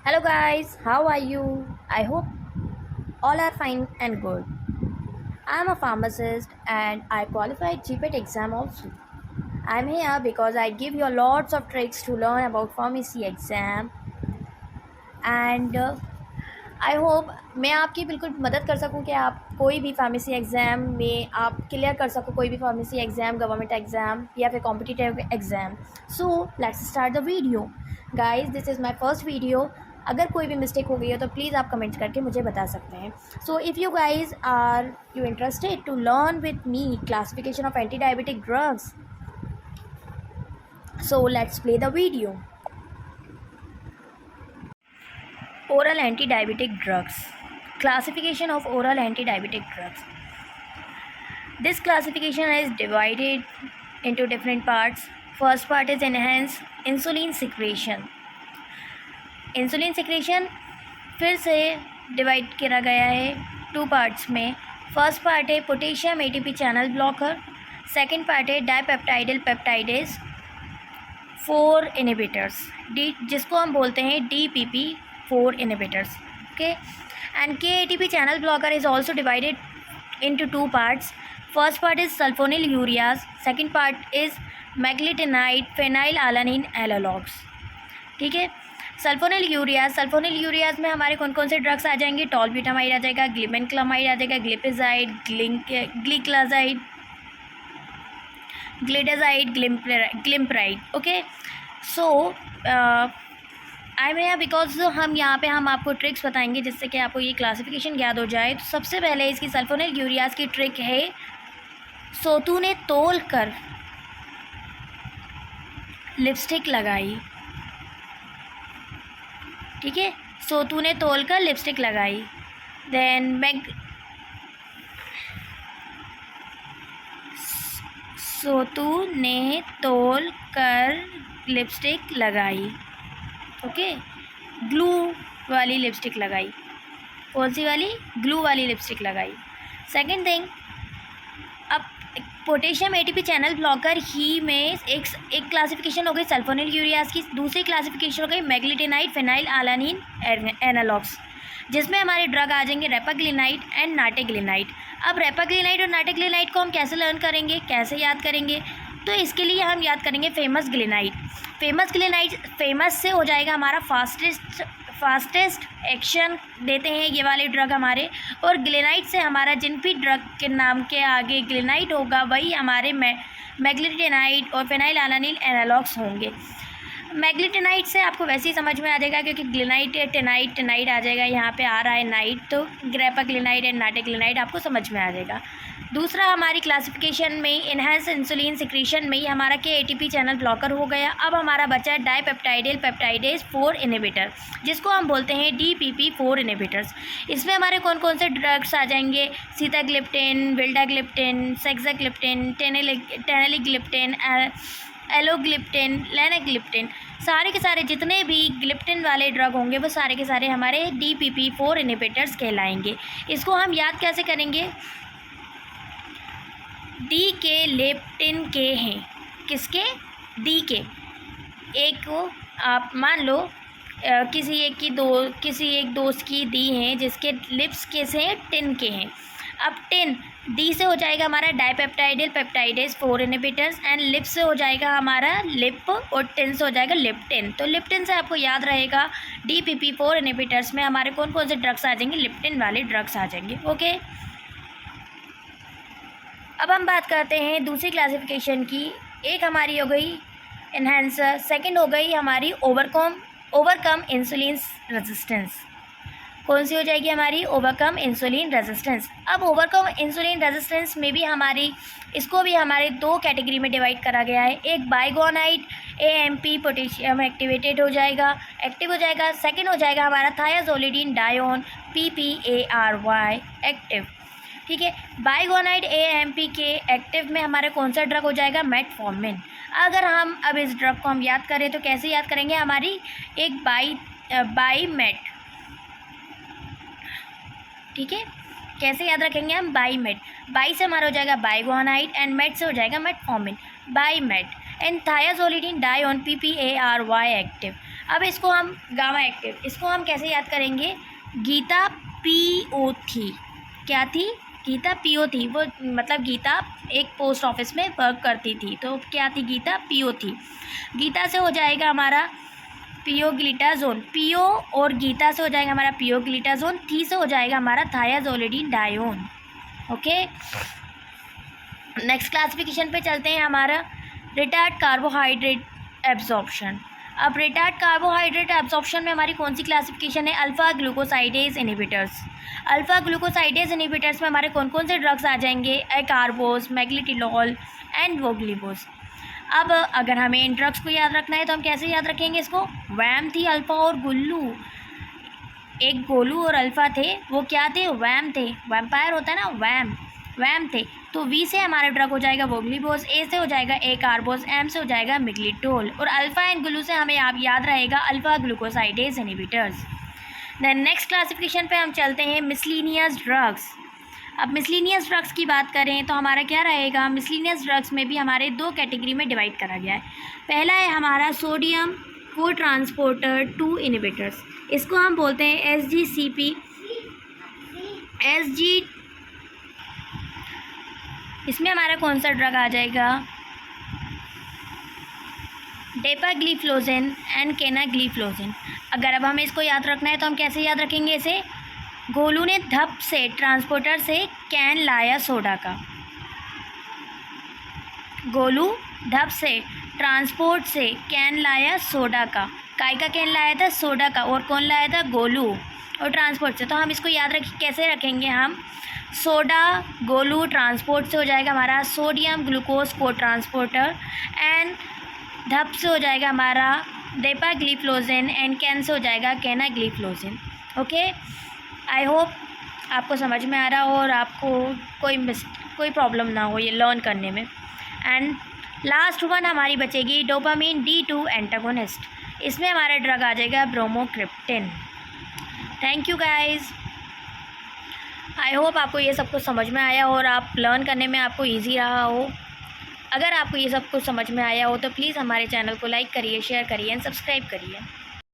Hello guys, how are you? I hope all are fine and good. I am a pharmacist and I qualified GPET exam also. I am here because I give you lots of tricks to learn about pharmacy exam and I hope मैं आपकी बिल्कुल मदद कर सकूं कि आप कोई भी फार्मेसी एग्ज़ाम में आप क्लियर कर सको कोई भी फार्मेसी एग्ज़ाम गवर्नमेंट एग्ज़ाम या फिर competitive exam. So let's start the video guys, this is my first video. अगर कोई भी मिस्टेक हो गई हो तो प्लीज़ आप कमेंट करके मुझे बता सकते हैं। So if you guys are you interested to learn with me classification of anti diabetic drugs, so let's play the video. Oral anti-diabetic drugs. Classification of oral anti-diabetic drugs. This classification is divided into different parts. First part is enhanced insulin secretion. Insulin secretion फिर से divide करा गया है two parts में। First part है potassium ATP channel blocker, second part है डाइपेप्टाइडल peptidase 4 inhibitors, D जिसको हम बोलते हैं DPP-4 inhibitors. Okay, and KATP channel blocker is also divided into two parts. First part is sulfonylureas, second part is megliteinide phenylalanine analogs. ठीक है, सल्फोनिलयूरियाज में हमारे कौन कौन से ड्रग्स आ जाएंगे? टॉलब्यूटामाइड आ जाएगा, ग्लिमेनक्लामाइड आ जाएगा, ग्लिपिजाइड, ग्लिक्लाजाइड, ग्लिडाजाइड, glimepiride. Okay, so I am here because हम आपको ट्रिक्स बताएंगे जिससे कि आपको ये क्लासिफिकेशन याद हो जाए। तो सबसे पहले इसकी सल्फोनिलयूरियाज की ट्रिक है, सोतू ने तोल कर लिपस्टिक लगाई। ठीक है, सोतू ने तोल कर लिपस्टिक लगाई। देन सोतू ने तोल कर लिपस्टिक लगाई। ओके, ग्लू वाली लिपस्टिक लगाई। कौन सी वाली? ग्लू वाली लिपस्टिक लगाई। सेकंड थिंग, अब पोटेशियम एटीपी चैनल ब्लॉकर ही में एक क्लासिफिकेशन हो गई सल्फोनिलयूरियाज की, दूसरी क्लासिफिकेशन हो गई मेग्लिटेनाइड फेनाइलएलानिन एनालॉग्स, जिसमें हमारे ड्रग आ जाएंगे रेपाग्लिनाइड एंड नाटेग्लिनाइड। अब रेपाग्लिनाइड और नाटेग्लिनाइड को हम कैसे लर्न करेंगे, कैसे याद करेंगे? तो इसके लिए हम याद करेंगे फेमस ग्लिनाइड। फेमस से हो जाएगा हमारा फास्टेस्ट एक्शन देते हैं ये वाले ड्रग हमारे, और ग्लिनाइड से हमारा जिन भी ड्रग के नाम के आगे ग्लिनाइड होगा वही हमारे मेग्लिटेनाइड और फेनाइलएलानिन एनालॉग्स होंगे। मैग्लिटेनाइड से आपको वैसे ही समझ में आ जाएगा क्योंकि ग्लिनाइड टेनाइड आ जाएगा, यहाँ पे आ रहा है नाइट, तो ग्रेपाग्लिनाइड एंड नाटेग्लिनाइड आपको समझ में आ जाएगा। दूसरा हमारी क्लासिफिकेशन में इनहेंस इंसुलिन सिक्रीशन में ही हमारा KATP चैनल ब्लॉकर हो गया। अब हमारा बचा है डाइपेप्टाइडल पेप्टाइडेज 4 इनहिबिटर, जिसको हम बोलते हैं DPP-4 इनहिबिटर्स। इसमें हमारे कौन कौन से ड्रग्स आ जाएंगे? सीताग्लिप्टिन, विल्डाग्लिप्टिन, सेक्साग्लिप्टिन, टेनेलिग्लिप्टिन, एलोग्लिप्टिन, लेनाग्लिप्टिन, सारे के सारे जितने भी ग्लिप्टिन वाले ड्रग होंगे वो सारे के सारे हमारे DPP-4 इनहिबिटर्स कहलाएंगे। इसको हम याद कैसे करेंगे? डी के लेप्टिन के हैं, किसके? डी के। एक को आप मान लो किसी एक दोस्त की दी हैं जिसके लिप्स के से टिन के हैं। अब टिन डी से हो जाएगा हमारा डाइपेप्टाइडल पेप्टाइडेज 4 इनहिबिटर्स, एंड लिप से हो जाएगा हमारा लिप, और टिन से हो जाएगा लिप्टिन। तो लिप्टिन से आपको याद रहेगा DPP-4 इनहिबिटर्स में हमारे कौन कौन से ड्रग्स आ जाएंगे? लिप्टिन वाले ड्रग्स आ जाएंगे। ओके, अब हम बात करते हैं दूसरी क्लासिफिकेशन की। एक हमारी हो गई एनहांसर, सेकंड हो गई हमारी ओवरकम इंसुलिन रेजिस्टेंस। कौन सी हो जाएगी हमारी? Overcome insulin resistance. अब ओवरकम इंसुलिन रेजिस्टेंस में भी इसको भी हमारे दो कैटेगरी में डिवाइड करा गया है। एक बाइगोनाइड AMP पोटेशियम एक्टिव हो जाएगा। सेकंड हो जाएगा हमारा थायाजोलिडीन डायोन PPARY एक्टिव। ठीक है, बाइगोनाइड AMP के एक्टिव में हमारा कौन सा ड्रग हो जाएगा? मेटफॉर्मिन। अगर हम अब इस ड्रग को हम याद करें तो कैसे याद करेंगे? हमारी एक बाईमेट। ठीक है, कैसे याद रखेंगे हम? बाईमेट। बाई से हमारा हो जाएगा बाइगोनाइड एंड मेट से हो जाएगा मेटफॉर्मिन, बाईमेट। And thiazolidinedione PPARY active. अब इसको हम गामा एक्टिव, इसको हम कैसे याद करेंगे? गीता पीओ थी, क्या थी? गीता पीओ थी। वो मतलब गीता एक पोस्ट ऑफिस में वर्क करती थी, तो क्या थी? गीता पीओ थी। गीता से हो जाएगा हमारा पियोग्लिटाजोन, पीओ और गीता से हो जाएगा हमारा पियोग्लिटाजोन, थी से हो जाएगा हमारा थायाजोलिडिन-डायोन। ओके, नेक्स्ट क्लासिफिकेशन पे चलते हैं, हमारा रिटार्ड कार्बोहाइड्रेट एब्जॉर्प्शन। अब रिटार्ड कार्बोहाइड्रेट एब्जॉर्प्शन में हमारी कौन सी क्लासिफिकेशन है? Alpha glucosidase inhibitors. Alpha glucosidase inhibitors में हमारे कौन कौन से ड्रग्स आ जाएंगे? एकार्बोस, मैग्लिटिलॉल एंड वोग्लिबोस। अब अगर हमें इन ड्रग्स को याद रखना है तो हम कैसे याद रखेंगे इसको? वैम थी, अल्फ़ा और गुल्लू, एक गोलू और अल्फ़ा थे, वो क्या थे? वैम थे। वैम्पायर होता है ना, वैम थे। तो वी से हमारा ड्रग हो जाएगा वोग्लिबोस, ए से हो जाएगा एकार्बोस, एम से हो जाएगा मिग्लिटोल, और अल्फ़ा एंड गुल्लू से हमें आप याद रहेगा alpha glucosidase inhibitors. Then next classification पे हम चलते हैं, मिसलिनियस ड्रग्स। अब मिसलिनियस ड्रग्स की बात करें तो हमारा क्या रहेगा? मिसलिनियस ड्रग्स में भी हमारे दो कैटेगरी में डिवाइड करा गया है। पहला है हमारा सोडियम को ट्रांसपोर्टर 2 इनहिबिटर्स, इसको हम बोलते हैं SGCP, इसमें हमारा कौन सा ड्रग आ जाएगा? Dapagliflozin and canagliflozin. अगर अब हमें इसको याद रखना है तो हम कैसे याद रखेंगे इसे? गोलू ने धप से ट्रांसपोर्टर से कैन लाया सोडा का, गोलू धप से ट्रांसपोर्ट से कैन लाया सोडा का, काय का कैन लाया था? सोडा का, और कौन लाया था? गोलू, और ट्रांसपोर्ट से। तो हम इसको याद कैसे रखेंगे हम? सोडा गोलू ट्रांसपोर्ट से हो जाएगा हमारा सोडियम ग्लूकोज को ट्रांसपोर्टर, एंड धप से हो जाएगा हमारा डेपाग्लिफ्लोजिन, एंड कैन से हो जाएगा केनाग्लिफ्लोजिन। ओके, आई होप आपको समझ में आ रहा हो और आपको कोई प्रॉब्लम ना हो ये लर्न करने में। एंड लास्ट वन हमारी बचेगी डोपामिन D2 एंटागोनिस्ट, इसमें हमारा ड्रग आ जाएगा bromocriptine. Thank you guys, I hope आपको ये सब कुछ समझ में आया और आप लर्न करने में आपको ईजी रहा हो। अगर आपको ये सब कुछ समझ में आया हो तो प्लीज़ हमारे चैनल को लाइक करिए, शेयर करिए एंड सब्सक्राइब करिए।